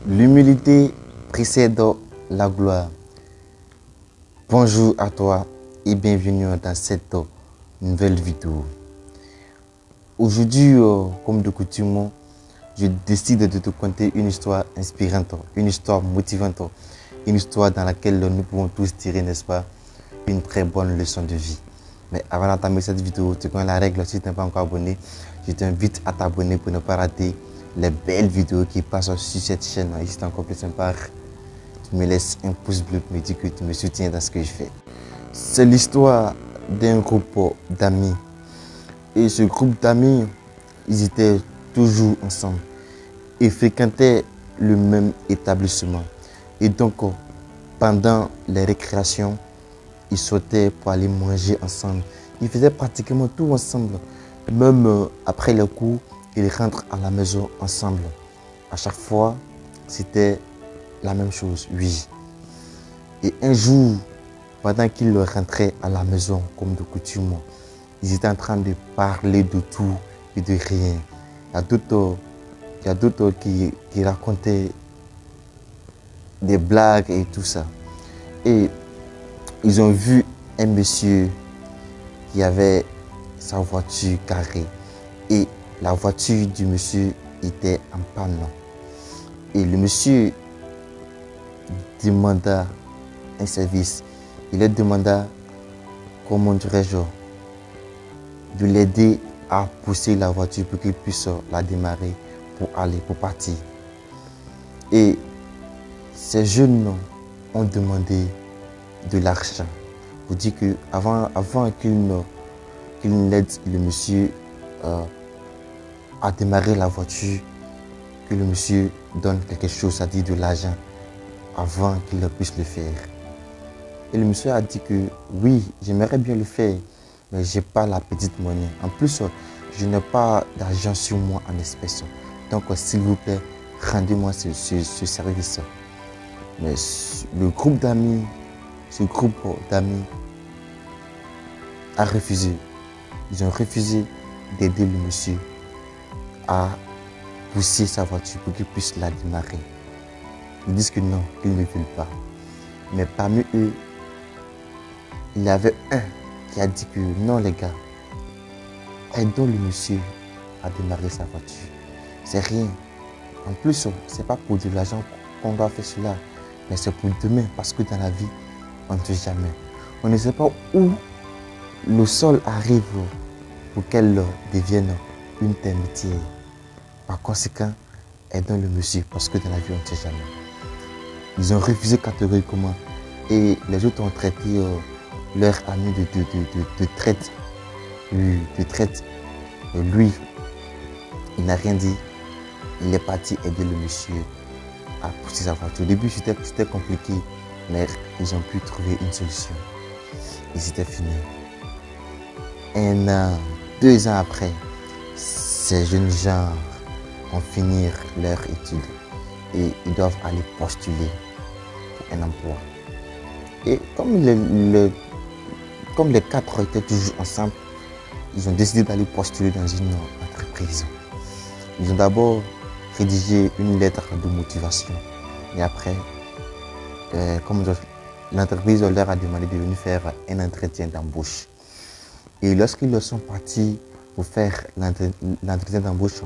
L'humilité précède la gloire. Bonjour à toi et bienvenue dans cette nouvelle vidéo. Aujourd'hui, comme de coutume, je décide de te conter une histoire inspirante, une histoire motivante, une histoire dans laquelle nous pouvons tous tirer, n'est-ce pas, une très bonne leçon de vie. Mais avant d'entamer cette vidéo, tu connais la règle, si tu n'es pas encore abonné, je t'invite à t'abonner pour ne pas rater les belles vidéos qui passent sur cette chaîne. Et si tu es encore plus sympa, tu me laisses un pouce bleu pour me dire que tu me soutiens dans ce que je fais. C'est l'histoire d'un groupe d'amis. Et ce groupe d'amis, ils étaient toujours ensemble. Ils fréquentaient le même établissement. Et donc, pendant les récréations, ils sautaient pour aller manger ensemble. Ils faisaient pratiquement tout ensemble. Même après les cours, ils rentrent à la maison ensemble. À chaque fois, c'était la même chose, oui. Et un jour, pendant qu'ils rentraient à la maison, comme de coutume, ils étaient en train de parler de tout et de rien. Il y a d'autres qui racontaient des blagues et tout ça. Et ils ont vu un monsieur qui avait sa voiture garée. Et la voiture du monsieur était en panne. Et le monsieur demanda un service. Il leur demanda, comment dirais-je, de l'aider à pousser la voiture pour qu'il puisse la démarrer pour partir. Et ces jeunes ont demandé de l'argent. Pour dire qu'avant qu'il n'aide le monsieur à démarrer la voiture, que le monsieur donne quelque chose, c'est-à-dire de l'argent, avant qu'il puisse le faire. Et le monsieur a dit que oui, j'aimerais bien le faire, mais je n'ai pas la petite monnaie. En plus, je n'ai pas d'argent sur moi en espèces. Donc, s'il vous plaît, rendez-moi ce service. Mais ce groupe d'amis a refusé. Ils ont refusé d'aider le monsieur à pousser sa voiture pour qu'il puisse la démarrer. Ils disent que non, qu'ils ne veulent pas. Mais parmi eux, il y avait un qui a dit que non les gars, aidons le monsieur à démarrer sa voiture. C'est rien. En plus, ce n'est pas pour de l'argent qu'on doit faire cela, mais c'est pour demain, parce que dans la vie, on ne sait jamais. On ne sait pas où le sol arrive pour qu'elle devienne une terre métier. Par conséquent, aidons le monsieur, parce que dans la vie, on ne sait jamais. Ils ont refusé catégoriquement et les autres ont traité leur ami de traite. De traite. Et lui, il n'a rien dit. Il est parti aider le monsieur à pousser sa voiture. Au début, c'était compliqué, mais ils ont pu trouver une solution. Et c'était fini. 1 an, 2 ans après, ces jeunes gens vont finir leur étude et ils doivent aller postuler pour un emploi. Et comme les 4 étaient toujours ensemble, ils ont décidé d'aller postuler dans une entreprise. Ils ont d'abord rédigé une lettre de motivation. Et après, l'entreprise leur a demandé de venir faire un entretien d'embauche. Et lorsqu'ils sont partis pour faire l'entretien d'embauche,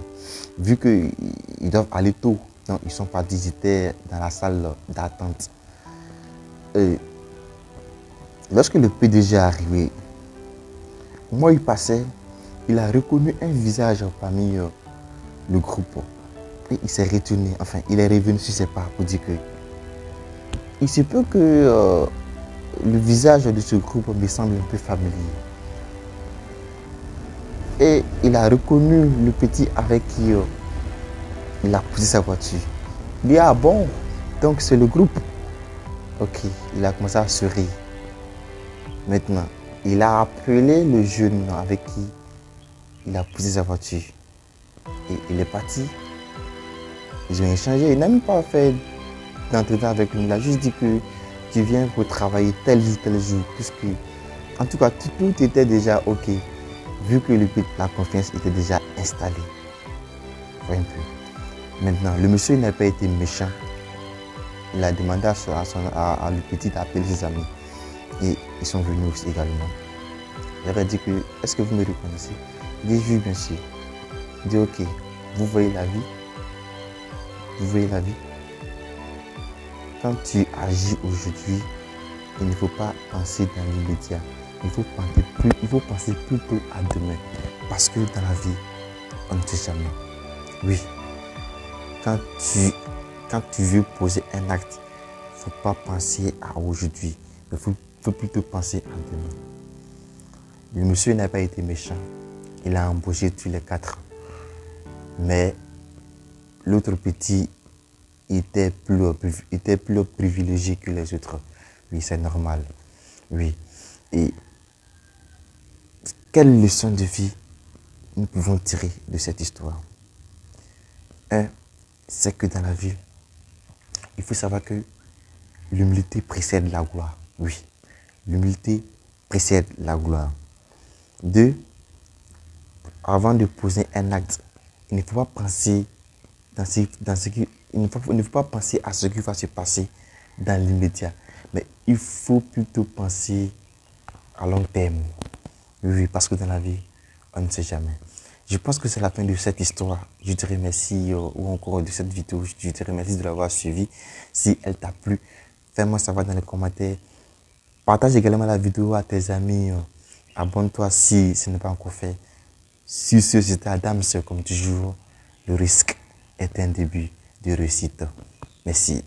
vu qu'ils doivent aller tôt, donc ils sont partis, ils étaient dans la salle d'attente. Lorsque le PDG est arrivé, au moment où il passait, il a reconnu un visage parmi le groupe. Et il s'est retourné, enfin il est revenu sur ses pas pour dire que il se peut que le visage de ce groupe me semble un peu familier. Et il a reconnu le petit avec qui il a poussé sa voiture. Il dit, ah bon, donc c'est le groupe. Ok, il a commencé à sourire. Maintenant, il a appelé le jeune avec qui il a poussé sa voiture. Et il est parti. Ils ont échangé. Il n'a même pas fait d'entretien avec lui. Il a juste dit que tu viens pour travailler tel jour. Puisque, en tout cas, tout était déjà ok. Vu que la confiance était déjà installée. Voyez un peu. Maintenant, le monsieur n'a pas été méchant il a demandé à le petit d'appeler ses amis. Et ils sont venus aussi également. Il leur a dit que, est-ce que vous me reconnaissez? Il dit, oui, bien sûr. Il dit, ok, vous voyez la vie? Vous voyez la vie? Quand tu agis aujourd'hui, il ne faut pas penser dans l'immédiat. Il faut penser plutôt à demain. Parce que dans la vie, on ne sait jamais. Oui, quand tu veux poser un acte, il ne faut pas penser à aujourd'hui. Il faut plutôt penser à demain. Le monsieur n'a pas été méchant. Il a embauché tous les 4. Mais l'autre petit était plus privilégié que les autres. Oui, c'est normal. Oui. Et quelle leçon de vie nous pouvons tirer de cette histoire? Un, c'est que dans la vie, il faut savoir que l'humilité précède la gloire. Oui, l'humilité précède la gloire. 2, avant de poser un acte, il ne faut pas penser il ne faut pas penser à ce qui va se passer dans l'immédiat, mais il faut plutôt penser à long terme. Oui, parce que dans la vie, on ne sait jamais. Je pense que c'est la fin de cette histoire. Je te remercie, ou encore de cette vidéo. Je te remercie de l'avoir suivi. Si elle t'a plu, fais-moi savoir dans les commentaires. Partage également la vidéo à tes amis. Abonne-toi si ce n'est pas encore fait. Sur ce, c'était Adam, c'est comme toujours. Le risque est un début de réussite. Merci.